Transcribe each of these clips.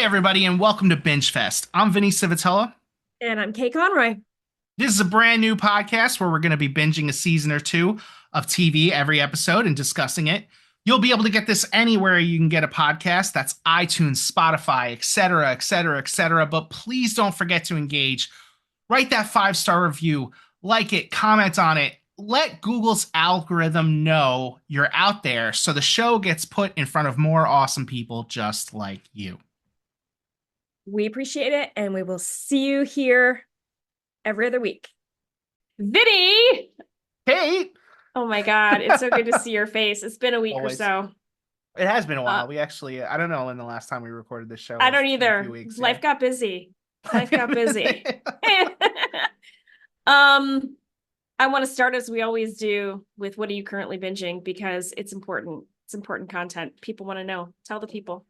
everybody, and welcome to Bingefest. I'm Vinnie Civitillo. And I'm Kay Conroy. This is a brand new podcast where we're going to be binging a season or two of TV every episode and discussing it. You'll be able to get this anywhere you can get a podcast. That's iTunes, Spotify, etc., etc., etc. But please don't forget to engage. Write that 5-star review, like it, comment on it. Let Google's algorithm know you're out there so the show gets put in front of more awesome people just like you. We appreciate it, and we will see you here every other week. Vinny! Kate! Oh my God, it's so good to see your face. It's been a week Always. or so. It has been a while. We actually, I don't know when the last time we recorded this show was. I don't It's been a either. few weeks, Life got busy. Life got busy. I want to start as we always do with what are you currently binging, because it's important. It's important content. People want to know. Tell the people.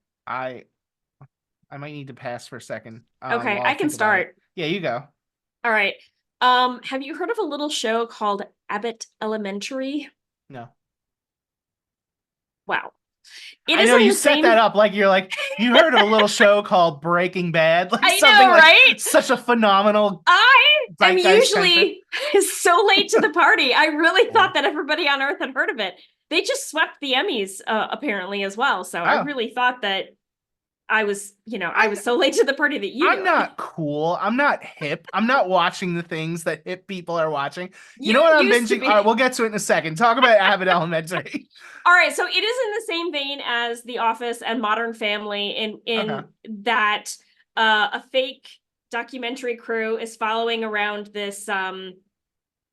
I might need to pass for a second. Okay, while I can think about it. start. Yeah, you go. All right. Have you heard of a little show called Abbott Elementary? No. Wow. I know you set that up like you're like, you heard of a little show called Breaking Bad. Like I something know, like right? Such a phenomenal. I am usually content. so late to the party. I really thought that everybody on Earth had heard of it. They just swept the Emmys, apparently, as well. So I really thought that I was so late to the party that you I'm not cool. I'm not hip. I'm not watching the things that hip people are watching. You know You what I'm used to binging? be. All right, we'll get to it in a second. Talk about Abbott Elementary. All right, so it is in the same vein as The Office and Modern Family in that a fake documentary crew is following around this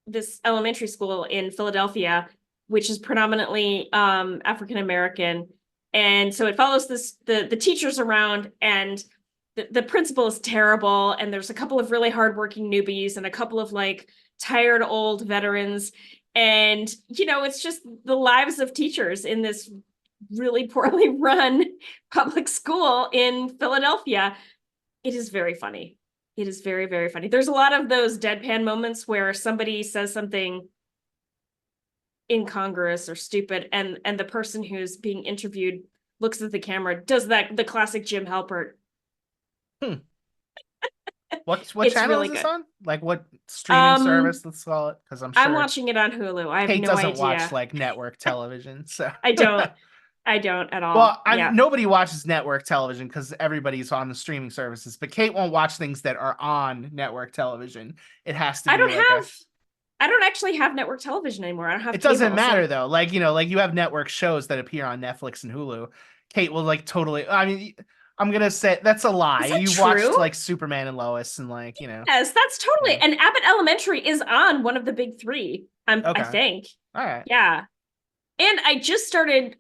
this elementary school in Philadelphia, which is predominantly African American. And so it follows the teachers around, and the principal is terrible, and there's a couple of really hardworking newbies and a couple of like tired old veterans. And, it's just the lives of teachers in this really poorly run public school in Philadelphia. It is very funny. It is very, very funny. There's a lot of those deadpan moments where somebody says something incongruous or stupid, and the person who's being interviewed looks at the camera, does the classic Jim Halpert. What channel really is this good. on? Like what streaming service? Let's call it, because I'm watching it on Hulu. I have Kate no doesn't idea. watch like network television, so I don't at all. Well, nobody watches network television because everybody's on the streaming services. But Kate won't watch things that are on network television. It has to be. I don't actually have network television anymore. I don't have. It doesn't matter though. Like you have network shows that appear on Netflix and Hulu. Kate will like totally. I mean, I'm gonna say that's a lie. You watched like Superman and Lois and like Yes, that's totally. And Abbott Elementary is on one of the big three. I think. All right. Yeah. And I just started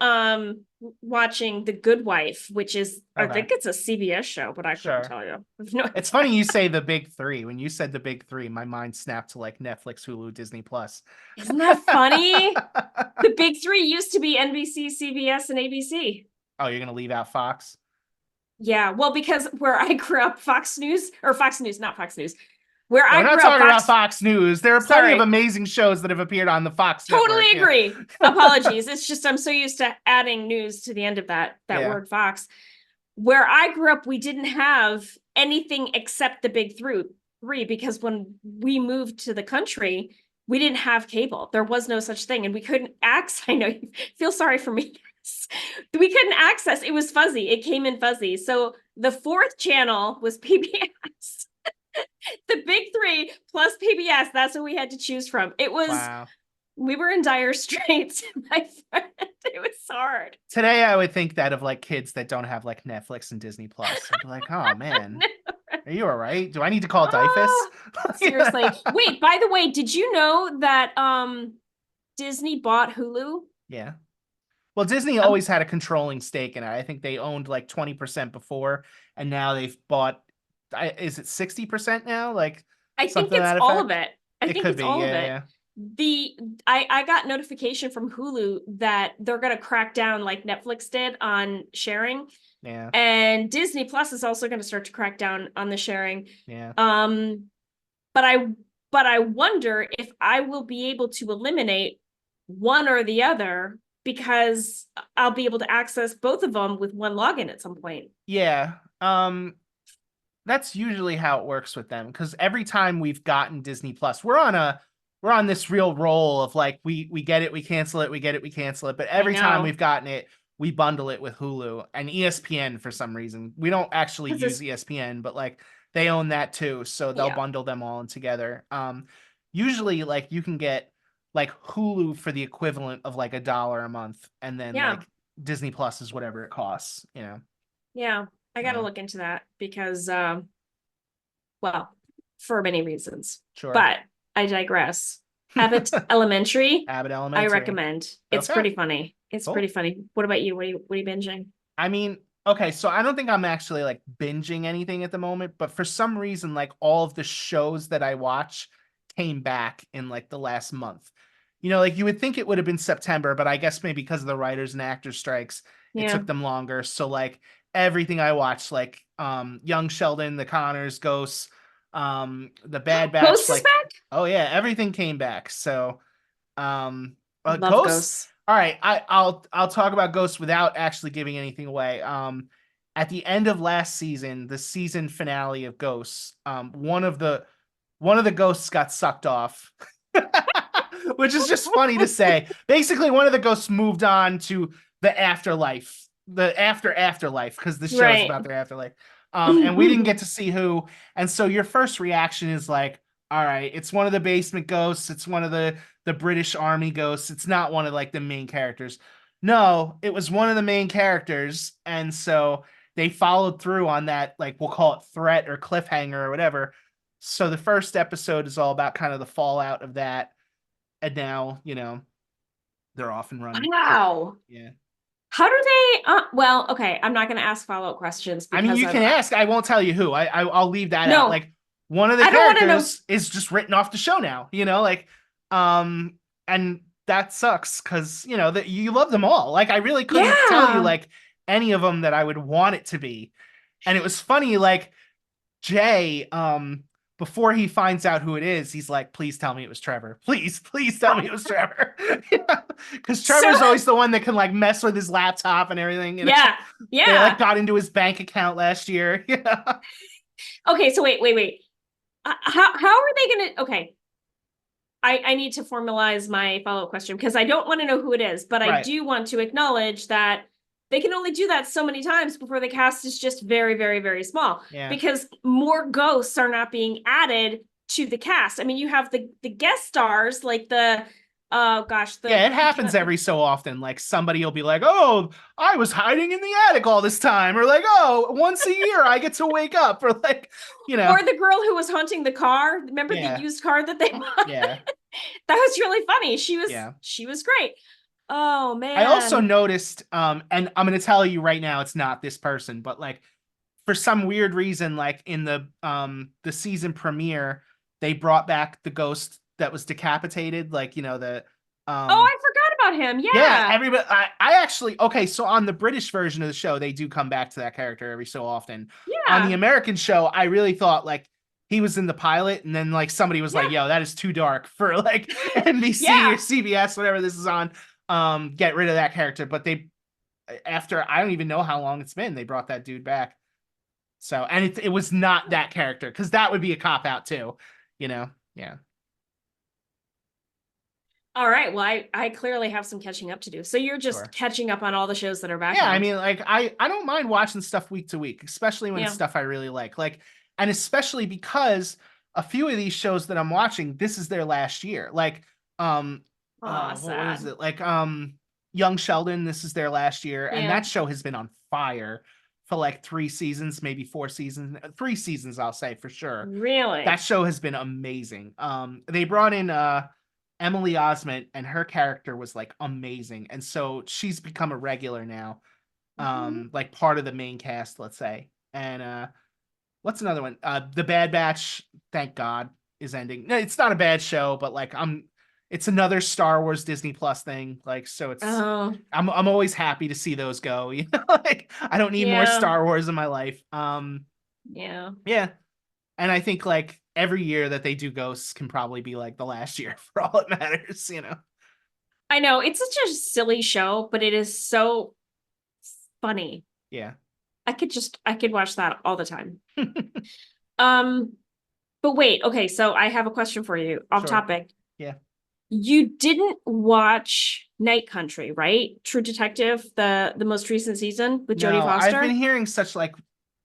watching The Good Wife, which is I think it's a CBS show, but I couldn't tell you. No. It's funny you say the big three. When you said the big three, my mind snapped to like Netflix, Hulu, Disney Plus. Isn't that funny? The big three used to be NBC, CBS, and ABC. Oh, you're gonna leave out Fox? Yeah, well, because where I grew up, Fox News, not Fox News. Where I grew up, we're not talking about Fox News. There are plenty of amazing shows that have appeared on the Fox network. Totally agree. Apologies. It's just I'm so used to adding news to the end of that word Fox. Where I grew up, we didn't have anything except the big three, because when we moved to the country, we didn't have cable. There was no such thing, and we couldn't access. I know you feel sorry for me. We couldn't access. It was fuzzy. It came in fuzzy. So the fourth channel was PBS. The big three plus PBS, that's what we had to choose from. It was, we were in dire straits, my friend. It was hard. Today, I would think that of like kids that don't have like Netflix and Disney Plus. I'd be like, oh man, are you all right? Do I need to call DIFUS? Seriously. Wait, by the way, did you know that Disney bought Hulu? Yeah. Well, Disney always had a controlling stake in it. I think they owned like 20% before, and now they've bought. Is it 60% now? Like I think it's all of it. I think it's all of it. I got notification from Hulu that they're gonna crack down like Netflix did on sharing. Yeah. And Disney Plus is also gonna start to crack down on the sharing. Yeah. But I wonder if I will be able to eliminate one or the other, because I'll be able to access both of them with one login at some point. Yeah. Um, that's usually how it works with them because every time we've gotten Disney Plus, we're on this real roll of like we get it, we cancel it, we get it, we cancel it. But I every time know. we've gotten it, we bundle it with Hulu and ESPN for some reason. We don't actually Because use this, ESPN, but like they own that too, so they'll yeah, bundle them all in together. Usually like you can get like Hulu for the equivalent of like $1 a month, and then yeah, like Disney Plus is whatever it costs, you know. yeah. I got to Yeah, look into that because, well, for many reasons. sure. But I digress. Abbott Elementary, Abbott I Elementary. recommend. It's Okay, pretty funny. It's pretty cool. funny. What about you? What are you binging? I mean, okay, so I don't think I'm actually like binging anything at the moment, but for some reason, like all of the shows that I watch came back in like the last month. You know, like you would think it would have been September, but I guess maybe because of the writers and actors strikes, it Yeah. took them longer. So like everything I watched, like Young Sheldon, The Connors, Ghosts, The Bad Batch, Ghost is like back? oh yeah, everything came back. So Love Ghosts. ghosts. All right, I'll talk about Ghosts without actually giving anything away. At the end of last season, the season finale of Ghosts, one of the ghosts got sucked off, which is just funny to say. Basically, one of the ghosts moved on to the afterlife, the afterlife, because the show is Right. about their afterlife. And we didn't get to see who. And so your first reaction is like, all right, it's one of the basement ghosts. It's one of the British Army ghosts. It's not one of like the main characters. No, it was one of the main characters, and so they followed through on that, like we'll call it threat or cliffhanger or whatever. So the first episode is all about kind of the fallout of that, and now you know they're off and running. Wow. Yeah, How do they well, okay, I'm not going to ask follow-up questions I mean because you can ask. I won't tell you who. I'll leave that out. no, Like one of the I don't want to know. characters is just written off the show now. You know, like and that sucks because you know that you love them all. Like I really couldn't tell you Yeah. like any of them that I would want it to be. And it was funny, like Jay, before he finds out who it is, he's like, please tell me it was Trevor. Please tell me it was Trevor. Because So Trevor's always the one that can like mess with his laptop and everything. You know, yeah. they like Yeah. got into his bank account last year. Yeah. Okay, so wait. How are they going to okay, I need to formalize my follow-up question because I don't want to know who it is, but I Right. do want to acknowledge that they can only do that so many times before the cast is just very, very, very small Yeah. because more ghosts are not being added to the cast. I mean, you have the guest stars like the oh gosh, Yeah, it happens every so often. Like somebody will be like, "Oh, I was hiding in the attic all this time," or like, "Oh, once a year I get to wake up," or like, you know, or the girl who was haunting the car. Remember the yeah, used car that they bought? yeah, That was really funny. yeah. She was great. Oh I also man. noticed, and I'm gonna tell you right now, it's not this person, but like for some weird reason, like in the season premiere, they brought back the ghost that was decapitated, like you know the Oh, um I forgot about him. yeah, Yeah. everybody. I actually okay. So on the British version of the show, they do come back to that character every so often. On the Yeah. American show, I really thought like he was in the pilot, and then like somebody was like, Yeah. "Yo, that is too dark for like NBC or Yeah. CBS, whatever this is on. Get rid of that character." But they, after I don't even know how long it's been, they brought that dude back. So and it was not that character because that would be a cop out too, you know? Yeah, All right. Well, I clearly have some catching up to do. So you're just sure. catching up on all the shows that are back Yeah, I now. mean, like I don't mind watching stuff week to week, especially when it's Yeah. stuff I really like. Like, and especially because a few of these shows that I'm watching, this is their last year. Like, um, Oh, what is sad. it? Like, Young Sheldon, this is their last year, and Yeah. that show has been on fire for like 3 seasons, maybe 4 seasons, 3 seasons, I'll say for sure. That Really? show has been amazing. They brought in Emily Osment, and her character was like amazing, and so she's become a regular now, Mhm. like part of the main cast, let's say. And what's another one? The Bad Batch, thank God, is ending. No, it's not a bad show, but like it's another Star Wars Disney Plus thing. Like, so it's Oh, I'm always happy to see those go. You know, like I don't need more yeah. Star Wars in my life. Yeah. Yeah, and I think like every year that they do Ghosts can probably be like the last year for all it matters, you know. I know it's such a silly show, but it is so funny. Yeah. I could watch that all the time. Um, but wait, okay, so I have a question for you, off Sure. topic. Yeah. You didn't watch Night Country, right? True Detective, the most recent season with Jodie No, I've been Foster? hearing such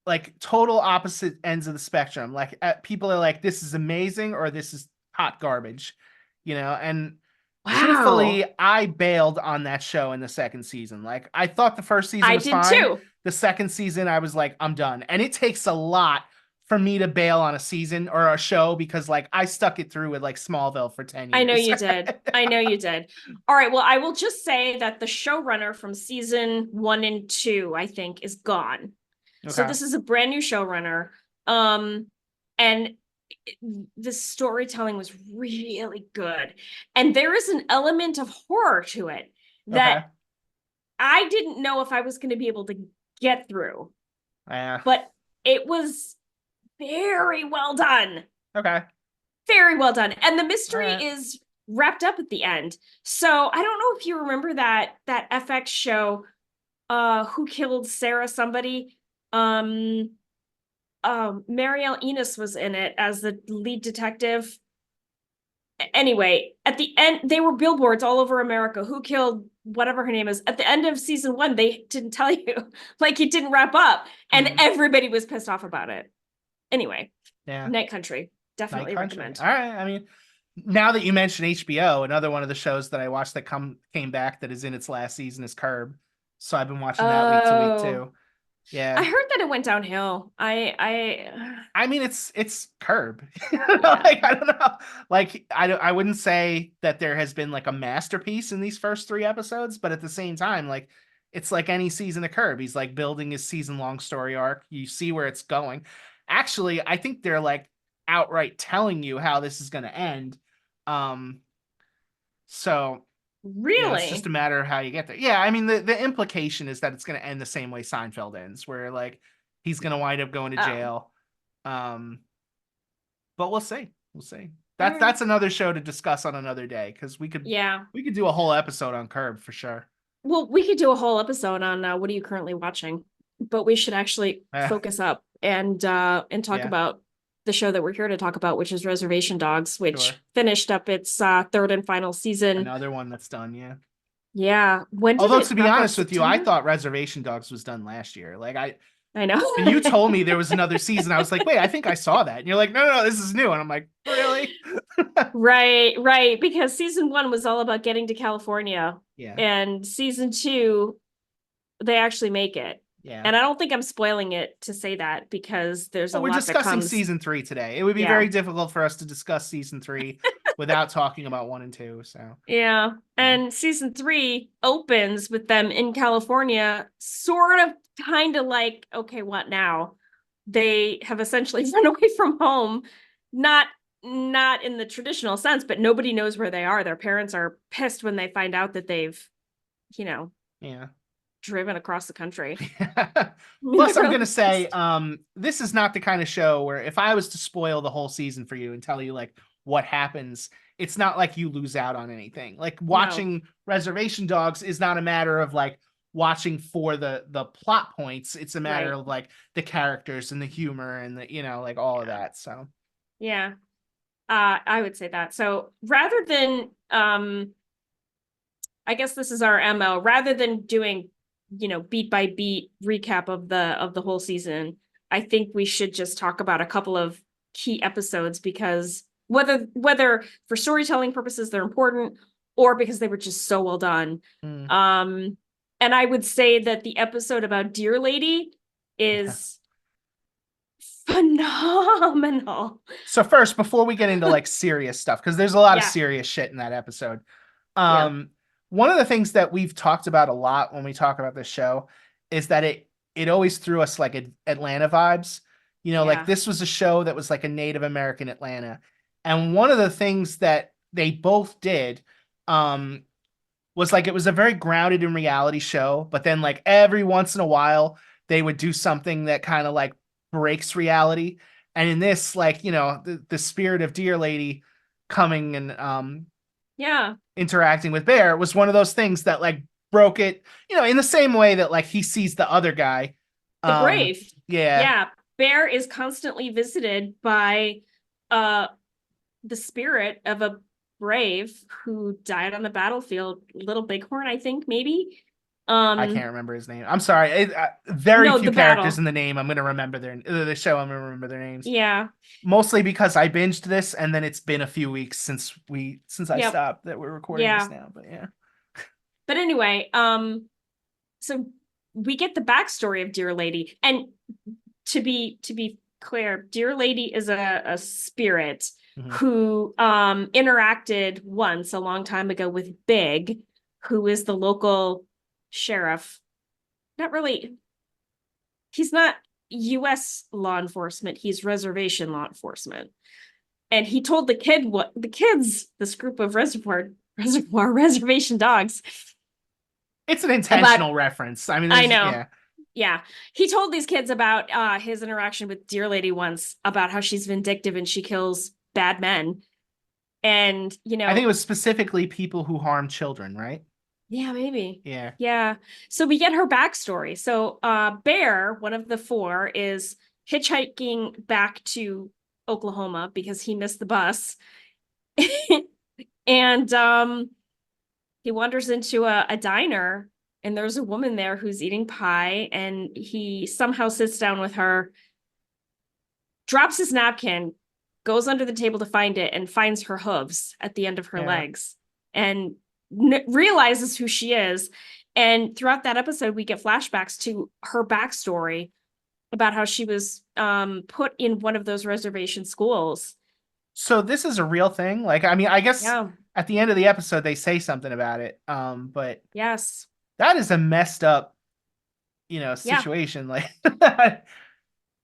like total opposite ends of the spectrum. Like people are like, this is amazing or this is hot garbage, and Wow. truthfully, I bailed on that show in the second season. Like I thought the first season I was did fine. too. The second season, I was like, I'm done. And it takes a lot for me to bail on a season or a show because like I stuck it through with like Smallville for 10 I know years. you did. I know you did. All right. Well, I will just say that the showrunner from season 1 and 2, I think, is gone. So Okay. this is a brand new showrunner. Um, and the storytelling was really good. And there is an element of horror to it Okay. that I didn't know if I was going to be able to get through, Yeah. but it was very well done. Okay. Very well done. And the All mystery right. is wrapped up at the end. So I don't know if you remember that FX show, Who Killed Sarah Somebody. Marielle Enos was in it as the lead detective. Anyway, at the end, they were billboards all over America. Who killed whatever her name is? At the end of season 1, they didn't tell you, like it didn't wrap up, and Mm. everybody was pissed off about it. Anyway, Yeah. Night Country, Night definitely Country. recommend. All right. I mean, now that you mention HBO, another one of the shows that I watched that came back that is in its last season is Curb. So I've been watching that week to week Oh, too. I Yeah. heard that it went downhill. I I mean, it's Curb. yeah. Like I don't know. Like I wouldn't say that there has been like a masterpiece in these first 3 episodes, but at the same time, like it's like any season of Curb. He's like building his season-long story arc. You see where it's going. Actually, I think they're like outright telling you how this is going to end. Um, so it's just a Really? matter of how you get there. Yeah, I mean the implication is that it's going to end the same way Seinfeld ends, where like he's going to wind up going to Oh, jail. Um, but we'll see. We'll see. all That's right. that's another show to discuss on another day because we could Yeah. we could do a whole episode on Curb for sure. Well, we could do a whole episode on what are you currently watching, but we should actually Eh, focus up and talk yeah, about the show that we're here to talk about, which is Reservation Dogs, sure. which finished up its third and final season. Another one that's done. Yeah. Yeah. When did Although it to be wrap up? honest with you, I September? thought Reservation Dogs was done last year. Like I know. when you told me there was another season, I was like, wait, I think I saw that. And you're like, no, no, no, this is new. And I'm like, really? Right, right. Because season 1 was all about getting to California, Yeah. and season 2, they actually make it. Yeah. And I don't think I'm spoiling it to say that because there's a Well, we're lot that discussing comes. season 3 today. It would be Yeah. very difficult for us to discuss season 3 without talking about 1 and 2. So, Yeah. yeah. And season 3 opens with them in California, sort of kind of like, okay, what now? They have essentially run away from home, not not in the traditional sense, but nobody knows where they are. Their parents are pissed when they find out that they've, you know, Yeah. driven across the country. Plus, I'm They're gonna really say, pissed. this is not the kind of show where if I was to spoil the whole season for you and tell you like what happens, it's not like you lose out on anything. Like No, watching Reservation Dogs is not a matter of like watching for the plot points. It's a matter right. of like the characters and the humor and the like all of Yeah. that. So Yeah. I would say that. So rather than I guess this is our MO, rather than doing, beat by beat recap of the whole season, I think we should just talk about a couple of key episodes because whether for storytelling purposes they're important or because they were just so well done. mm, Um and I would say that the episode about Dear Lady yeah. is phenomenal. So first, before we get into like serious stuff, because there's a lot of Yeah. serious shit in that episode. Yeah. Um, one of the things that we've talked about a lot when we talk about this show is that it always threw us like Atlanta vibes. Like Yeah. this was a show that was like a Native American Atlanta. And one of the things that they both did um was like it was a very grounded in reality show, but then like every once in a while they would do something that kind of like breaks reality. And in this, like, the spirit of Dear Lady coming and Yeah. interacting with Bear was one of those things that like broke it, in the same way that like he sees the other guy The Brave. Yeah. Yeah. Bear is constantly visited by uh the spirit of a brave who died on the battlefield. Little Bighorn, I think, maybe. I Um, can't remember his name. I'm sorry. Very no, few the characters battle. in the name. I'm gonna remember the show. I'm gonna remember their names. Yeah. Mostly because I binged this, and then it's been a few weeks since I Yep. stopped that we're recording this Yeah. now. But yeah. But anyway, so we get the backstory of Dear Lady. And to be clear, Dear Lady is a spirit Mhm. who interacted once a long time ago with Big, who is the local sheriff. Not really, he's not US law enforcement, he's reservation law enforcement. And he told the kids, this group of reservation dogs, It's an about, intentional reference. I mean, I there's know. yeah. Yeah. He told these kids about his interaction with Dear Lady once, about how she's vindictive and she kills bad men. And, I think it was specifically people who harm children, right? yeah, maybe. Yeah. Yeah. So we get her backstory. So Bear, one of the four, is hitchhiking back to Oklahoma because he missed the bus. And he wanders into a diner, and there's a woman there who's eating pie, and he somehow sits down with her, drops his napkin, goes under the table to find it, and finds her hooves at the end of her Yeah. legs, and realizes who she is. And throughout that episode, we get flashbacks to her backstory about how she was put in one of those reservation schools. So this is a real thing. Like, I mean, I guess Yeah. at the end of the episode they say something about it. But Yes. that is a messed up, Yeah. situation. Like it,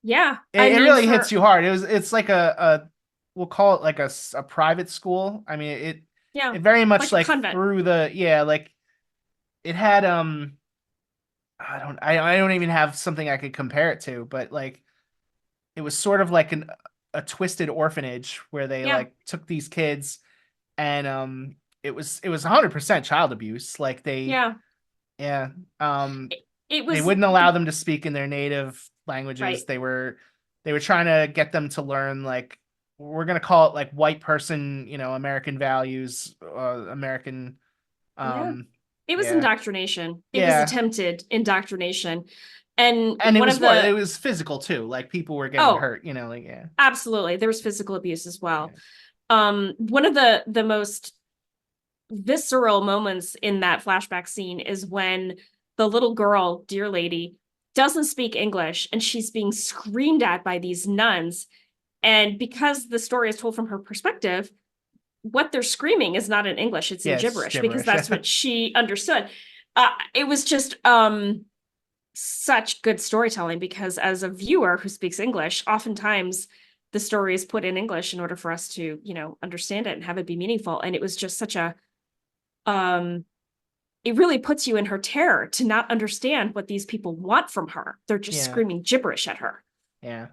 Yeah. I it mean, really hits for you hard. It's like a we'll call it like a private school. I mean, yeah, it very much like a like convent. through the yeah, like it had I don't even have something I could compare it to, but like it was sort of like a twisted orphanage where they Yeah. like took these kids and it was 100% child abuse. Like Yeah. yeah, um It they was wouldn't allow them to speak in their native languages. right. They were trying to get them to learn, like, we're going to call it like white person, American values, American Yeah. um It was yeah. indoctrination. It was Yeah. attempted indoctrination. And And one of it the was physical too. Like people were getting oh, hurt, like yeah. absolutely. There was physical abuse as well. Yeah. One of the most visceral moments in that flashback scene is when the little girl, Dear Lady, doesn't speak English and she's being screamed at by these nuns. And because the story is told from her perspective, what they're screaming is not in English, it's in Yeah, it's gibberish because gibberish. that's what she understood. It was just such good storytelling because as a viewer who speaks English, oftentimes the story is put in English in order for us to, understand it and have it be meaningful. And it was just such a it really puts you in her terror to not understand what these people want from her. They're just Yeah. screaming gibberish at her. Yeah.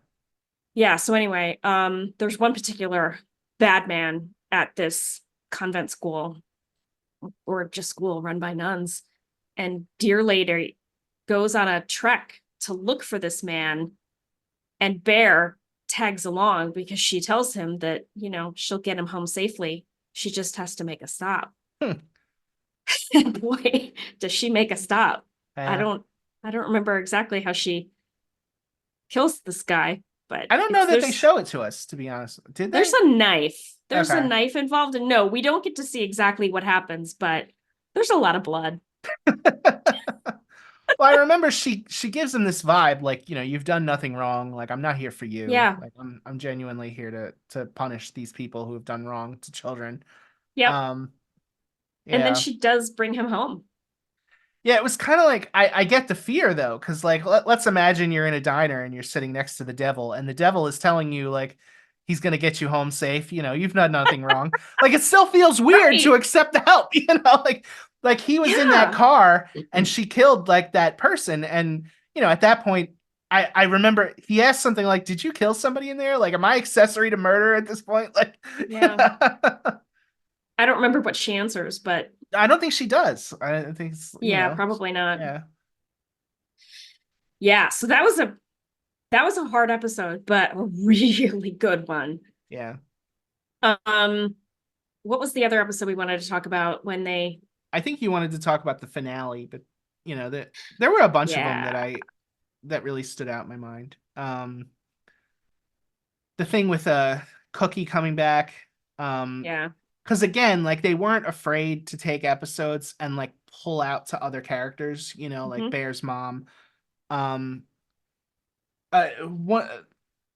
Yeah, so anyway, there's one particular bad man at this convent school or just school run by nuns. And Dear Lady goes on a trek to look for this man, and Bear tags along because she tells him that, she'll get him home safely. She just has to make a stop. Hmm. And boy, does she make a stop. I Yeah. don't I don't remember exactly how she kills this guy, but I don't know it's that they show it to us, to be honest. Did there's they? a knife. There's a Okay. knife involved, and no, we don't get to see exactly what happens, but there's a lot of blood. Well, I remember she gives him this vibe, like, you've done nothing wrong. Like, I'm not here for you. Yeah. Like, I'm genuinely here to punish these people who have done wrong to children. Yep. Um, And then yeah. she does bring him home. Yeah, it was kind of like I get the fear though, because like let's imagine you're in a diner and you're sitting next to the devil, and the devil is telling you like he's gonna get you home safe. You've done nothing wrong. Like it still feels weird to Right. accept the help. Like he was in that Yeah. car and she killed like that person, and at that point. I remember he asked something like, "Did you kill somebody in there? Like, am I accessory to murder at this point?" Like, Yeah. I don't remember what she answers, but I don't think she does. I think it's, yeah, probably not. yeah. Yeah, so that was a hard episode, but a really good one. Yeah. Um, what was the other episode we wanted to talk about when they? I think you wanted to talk about the finale, but there were a bunch of them Yeah, that really stood out in my mind. The thing with Cookie coming back, um, yeah. because again, like they weren't afraid to take episodes and like pull out to other characters, like Hmm. Bear's mom. Um, one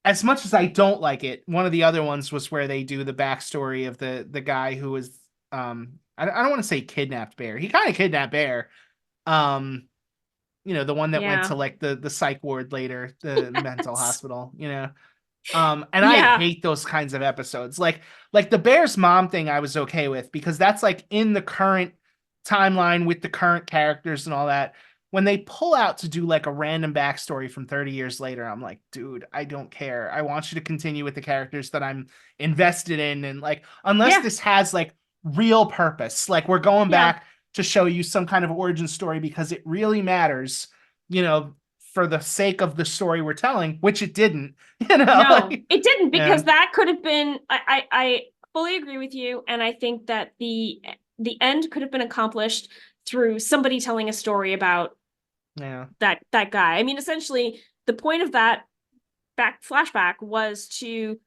as much as I don't like it, one of the other ones was where they do the backstory of the guy who was I don't want to say kidnapped Bear. He kind of kidnapped Bear. Um, the one that went Yeah. to like the psych ward later, the mental hospital, and I Yeah. hate those kinds of episodes. Like the Bear's mom thing I was okay with because that's like in the current timeline with the current characters and all that. When they pull out to do like a random backstory from 30 years later, I'm like, dude, I don't care. I want you to continue with the characters that I'm invested in. And like, unless Yeah. this has like real purpose, like we're going Yeah. back to show you some kind of origin story because it really matters, you know, for the sake of the story we're telling, which it didn't, No, like, it didn't yeah, because that could have been I fully agree with you, and I think that the end could have been accomplished through somebody telling a story about yeah. that guy. I mean, essentially the point of that back flashback was to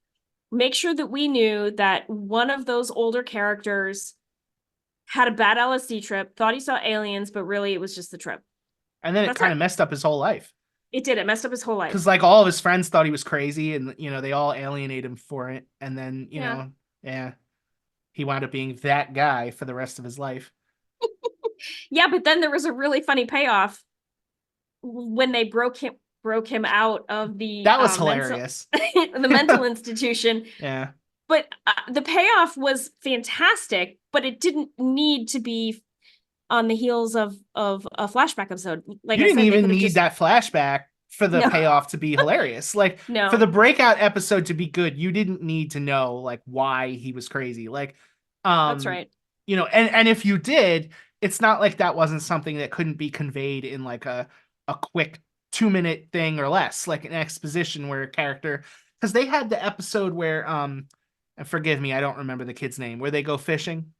make sure that we knew that one of those older characters had a bad LSD trip, thought he saw aliens, but really it was just the trip. And then it That's kind it. of messed up his whole life. It did. It messed up his whole Because life. like all of his friends thought he was crazy and they all alienate him for it. And then, Yeah. yeah, he wound up being that guy for the rest of his life. Yeah, but then there was a really funny payoff when they broke him out of the That was mental hilarious. the mental institution. Yeah. But the payoff was fantastic, but it didn't need to be on the heels of a flashback episode. Like You I didn't said, they even could have need just that flashback for the no, payoff to be hilarious. Like for the no. breakout episode to be good, you didn't need to know like why he was crazy. Like That's um right. and if you did, it's not like that wasn't something that couldn't be conveyed in like a quick 2 minute thing or less, like an exposition where a character, because they had the episode where and forgive me, I don't remember the kid's name, where they go fishing.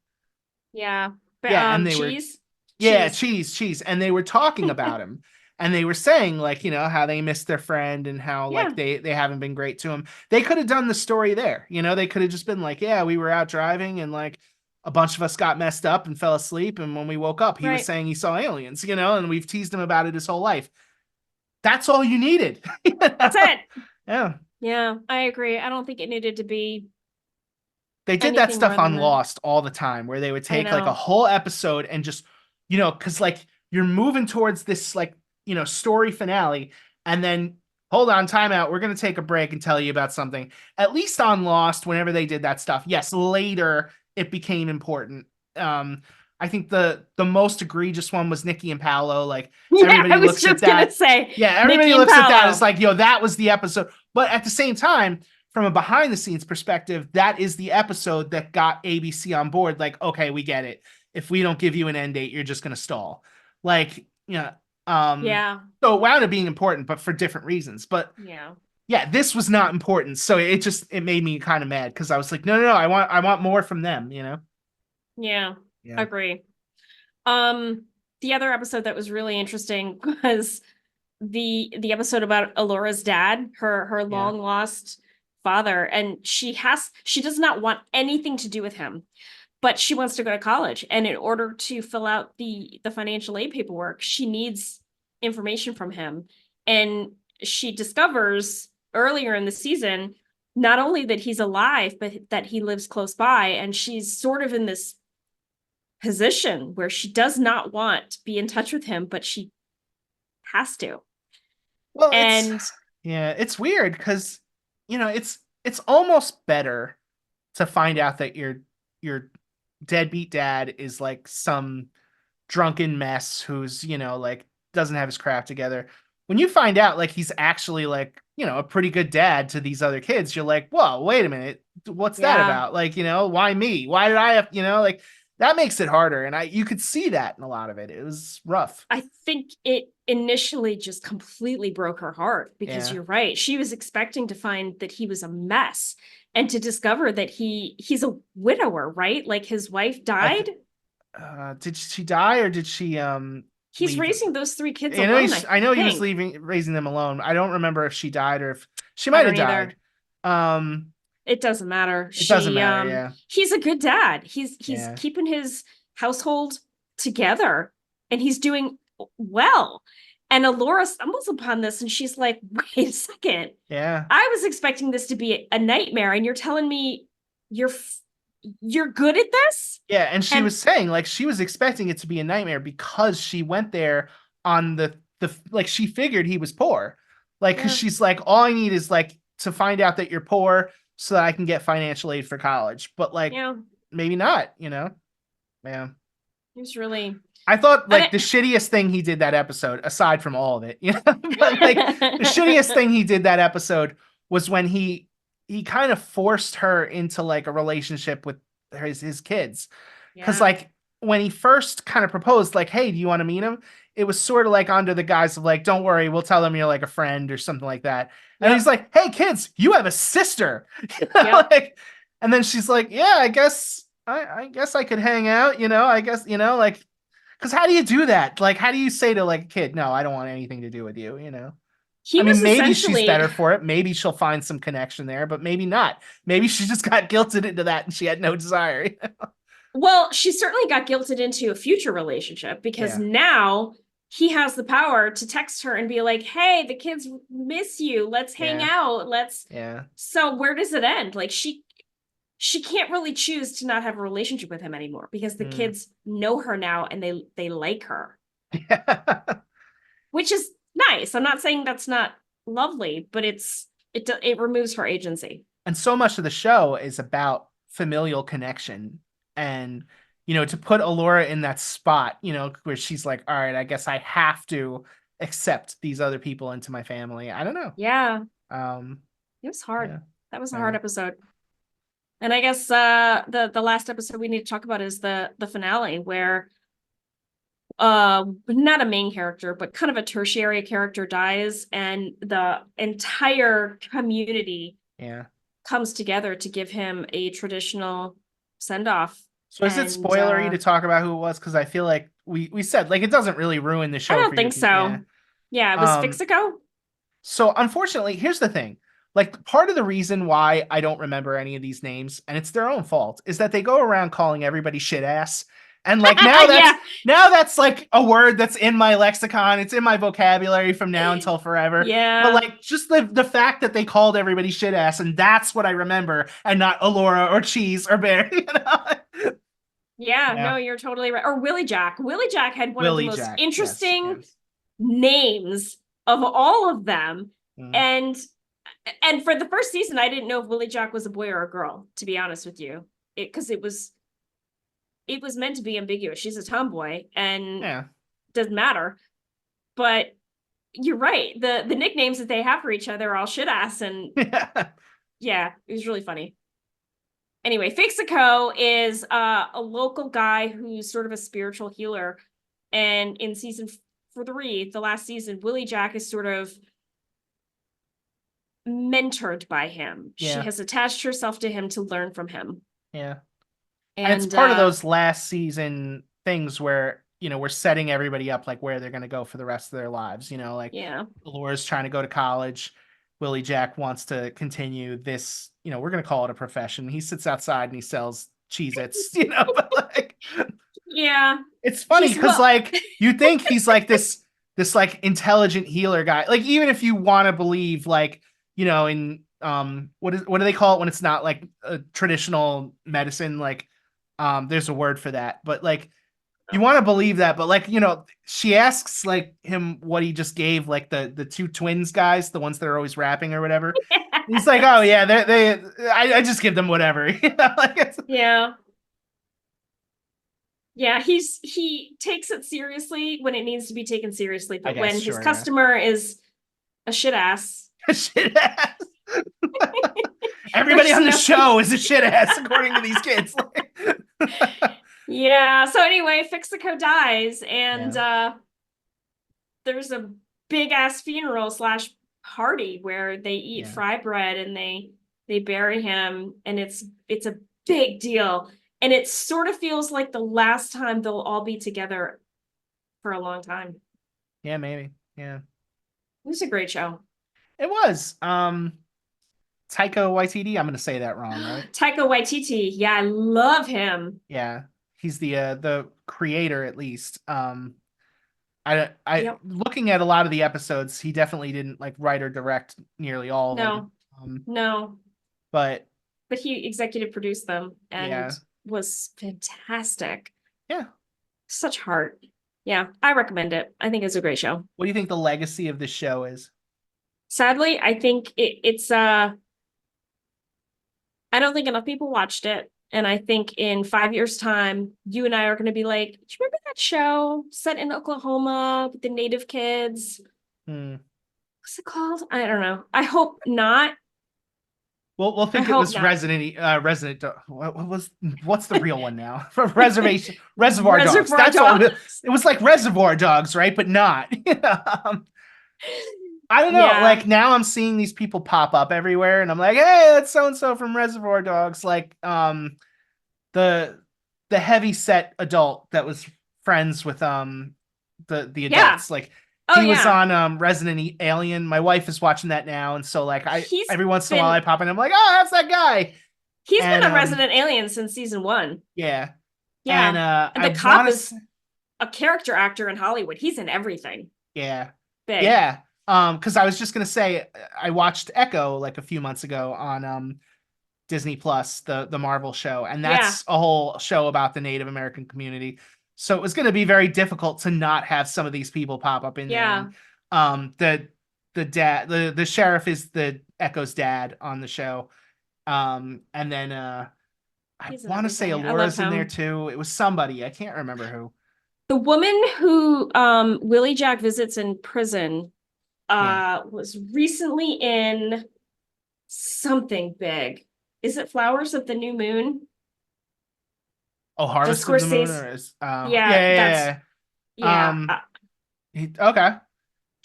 Yeah. But Yeah, and they were cheese, yeah, cheese. cheese. And they were talking about him. And they were saying like, how they missed their friend and how like Yeah. they haven't been great to him. They could have done the story there. They could have just been like, yeah, we were out driving and like a bunch of us got messed up and fell asleep and when we woke up, he was Right. saying he saw aliens, and we've teased him about it his whole life. That's all you needed. That's it. Yeah. Yeah, I agree. I don't think it needed to be They did that anything stuff more than on that. Lost all the time where they would I take like a know. whole episode and just, because like you're moving towards this like, story finale and then hold on, time out. We're going to take a break and tell you about something. At least on Lost, whenever they did that stuff, yes, later it became important. Um, I think the most egregious one was Nikki and Paolo. Like Yeah, I everybody was looks at just gonna that. say Yeah, everybody Nikki and looks at that as Paolo. like, that was the episode. But at the same time, from a behind the scenes perspective, that is the episode that got ABC on board. Like, okay, we get it. If we don't give you an end date, you're just going to stall. Like, um, Yeah. so it wound up being important, but for different reasons. But Yeah. yeah, this was not important. So it made me kind of mad because I was like, no, I want more from them. Yeah. Yeah. Agree. The other episode that was really interesting was the episode about Alora's dad, her Yeah. long lost father, and she does not want anything to do with him, but she wants to go to college, and in order to fill out the financial aid paperwork, she needs information from him, and she discovers earlier in the season not only that he's alive, but that he lives close by, and she's sort of in this position where she does not want to be in touch with him, but she has to. Well, And it's weird because it's almost better to find out that your deadbeat dad is like some drunken mess who's like doesn't have his crap together. When you find out like he's actually like a pretty good dad to these other kids, you're like, whoa, wait a minute, what's that yeah, about? Like, why me? Why did I have like that makes it harder. And you could see that in a lot of it. It was rough. I think it initially just completely broke her heart because Yeah. you're right. She was expecting to find that he was a mess and to discover that he's a widower, right? Like his wife died. Did she die or did she He's leave? raising those three kids I know alone, I I know he was think. raising them alone. I don't remember if she died or if she I might have don't died. either. Um, It doesn't matter. it doesn't matter. Yeah. He's a good dad. He's Yeah. keeping his household together and he's doing well. And Alora stumbles upon this and she's like, wait a second. Yeah. I was expecting this to be a nightmare and you're telling me you're good at this? Yeah, and she And was saying like she was expecting it to be a nightmare because she went there on the like she figured he was poor. Like cuz yeah, she's like all I need is like to find out that you're poor so that I can get financial aid for college. But like yeah, maybe not, you know? Yeah. he was really I thought and like the shittiest thing he did that episode, aside from all of it, you know, but like the shittiest thing he did that episode was when he kind of forced her into like a relationship with his kids. Because yeah, like when he first kind of proposed, like, hey, do you want to meet him? It was sort of like under the guise of like, don't worry, we'll tell them you're like a friend or something like that. And he's yep, like, hey, kids, you have a sister. yep. Like, and then she's like, yeah, I guess I could hang out, I guess, like because how do you do that? Like, how do you say to like a kid, no, I don't want anything to do with you, He I mean, was maybe she's essentially better for it. Maybe she'll find some connection there, but maybe not. Maybe she just got guilted into that and she had no desire. well, she certainly got guilted into a future relationship because Yeah. now he has the power to text her and be like, hey, the kids miss you. Let's hang Yeah. out. Let's. Yeah. So where does it end? Like she can't really choose to not have a relationship with him anymore because the Mm. kids know her now and they like her, Yeah. which is nice. I'm not saying that's not lovely, but it removes her agency. And so much of the show is about familial connection and to put Alora in that spot, where she's like, all right, I guess I have to accept these other people into my family. I don't know. Yeah, Um, it was hard. yeah. That was a Yeah. hard episode. And I guess the last episode we need to talk about is the finale where not a main character but kind of a tertiary character dies and the entire community Yeah. comes together to give him a traditional send off. So is it And spoilery to talk about who it was? Because I feel like we said like it doesn't really ruin the I show don't for you. think so. Yeah, it was Fixico. So unfortunately, here's the thing. Like part of the reason why I don't remember any of these names, and it's their own fault, is that they go around calling everybody shit ass. And like Yeah, now that's like a word that's in my lexicon. It's in my vocabulary from now until forever. But yeah, like just the fact that they called everybody shit ass, and that's what I remember, and not Alora or Cheese or Bear. yeah. Yeah. No, you're totally right. Or Willie Jack. Willie Jack had one of the Willie most Jack. interesting Yes. names of all of them. Mm. And for the first season, I didn't know if Willie Jack was a boy or a girl, to be honest with you. Because it was meant to be ambiguous. She's a tomboy and Yeah. doesn't matter. But you're right. The nicknames that they have for each other are all shit ass. And yeah, it was really funny. Anyway, Fixico is a local guy who's sort of a spiritual healer. And in season 3, the last season, Willie Jack is sort of mentored by him. Yeah. She has attached herself to him to learn from him. Yeah. And it's part of those last season things where, we're setting everybody up like where they're going to go for the rest of their lives, like yeah. Laura's trying to go to college. Willie Jack wants to continue this, we're going to call it a profession. He sits outside and he sells Cheez-Its, but like, yeah. It's funny because like you think he's like this like intelligent healer guy. Like even if you want to believe like, in what do they call it when it's not like a traditional medicine, like there's a word for that, but like you want to believe that, but like she asks like him what he just gave like the two twins guys, the ones that are always rapping or whatever. Yes. He's like, oh yeah, I just give them whatever. Like yeah. Yeah, he takes it seriously when it needs to be taken seriously, but when his customer is a shit ass. A shit ass. Everybody on the show is a shit ass, according to these kids. Yeah. So anyway, Fixico dies, and Yeah. there's a big ass funeral slash party where they eat Yeah. fry bread and they bury him, and it's a big deal. And it sort of feels like the last time they'll all be together for a long time. Yeah, maybe. Yeah. It was a great show. It was. Taika Waititi, I'm gonna say that wrong, right? Taika Waititi, yeah, I love him. Yeah. He's the creator at least. I Yep. looking at a lot of the episodes, he definitely didn't like write or direct nearly all of them. No, no, But but he executive produced them and yeah. was fantastic. Yeah. Such heart. Yeah, I recommend it. I think it's a great show. What do you think the legacy of this show is? Sadly, I think it's I don't think enough people watched it. And I think in 5 years' time, you and I are going to be like, do you remember that show set in Oklahoma with the native kids? Hmm. What's it called? I don't know. I hope not. We'll I think it hope was not. what's the real one now? Reservoir Dogs. Reservoir That's all. It Dogs. was like Reservoir Dogs, right? But not. I don't know. Yeah. Like now I'm seeing these people pop up everywhere and I'm like, "Hey, that's so and so from Reservoir Dogs." Like the the heavy set adult that was friends with the Yeah. adults. Like Oh, he was yeah. on Alien. My wife is watching that now and so like I He's every once in a while I been pop in, I'm like, "Oh, that's that guy." he's And been a resident alien since season one. yeah. And Yeah. And I the cop want is to a character actor in Hollywood. He's in everything. yeah. Big. Yeah. Because I was just gonna say I watched Echo like a few months ago on Disney Plus, the Marvel show, and Yeah. that's a whole show about the Native American community. So it was gonna be very difficult to not have some of these people pop up in there. Yeah. And the dad the sheriff is the Echo's dad on the show. And then I He's in want to say everything. I love Alora's in there him. too. It was somebody, I can't remember who. The woman who Willie Jack visits in prison Yeah. was recently in something big. Is it Flowers of the New Moon? Oh, The Harvest of the Moon, Scorsese. or is Yeah, that's yeah. yeah. Okay.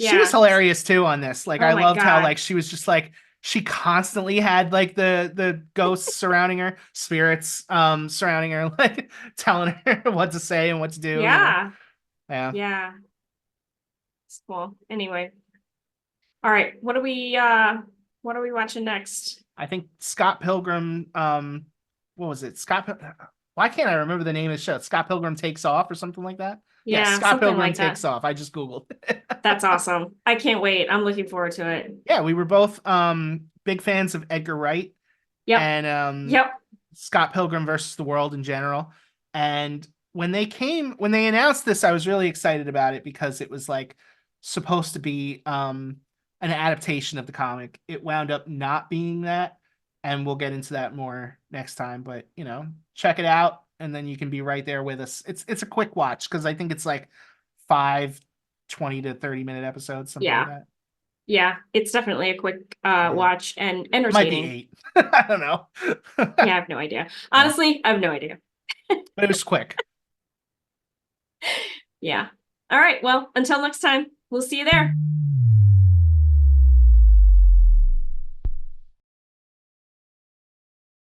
She was Yeah. hilarious too on this. Like Oh I my loved how God. like she was just like she constantly had like the ghosts surrounding her, spirits surrounding her, like telling her what to say and what to do, you know. Yeah. Yeah. Yeah. It's cool. Anyway. All right. What are we watching next? I think Scott Pilgrim what was it? Why can't I remember the name of the show? Scott Pilgrim Takes Off or something like that? Yes, Yeah, Scott something Pilgrim like that. Takes Off. I just Googled. That's awesome. I can't wait. I'm looking forward to it. Yeah, we were both big fans of Edgar Wright Yep. and Yep. Scott Pilgrim versus the World in general. And when they announced this, I was really excited about it because it was like supposed to be an adaptation of the comic. It wound up not being that, and we'll get into that more next time. But you know, check it out, and then you can be right there with us. It's a quick watch because I think it's like 5 20 to 30 minute episodes, something like Yeah. that. Yeah. It's definitely a quick Yeah, watch and might be entertaining. 8. I don't know. Yeah, I have no idea. Yeah, Honestly, I have no idea. but it was quick. Yeah. All right. Well, until next time, we'll see you there.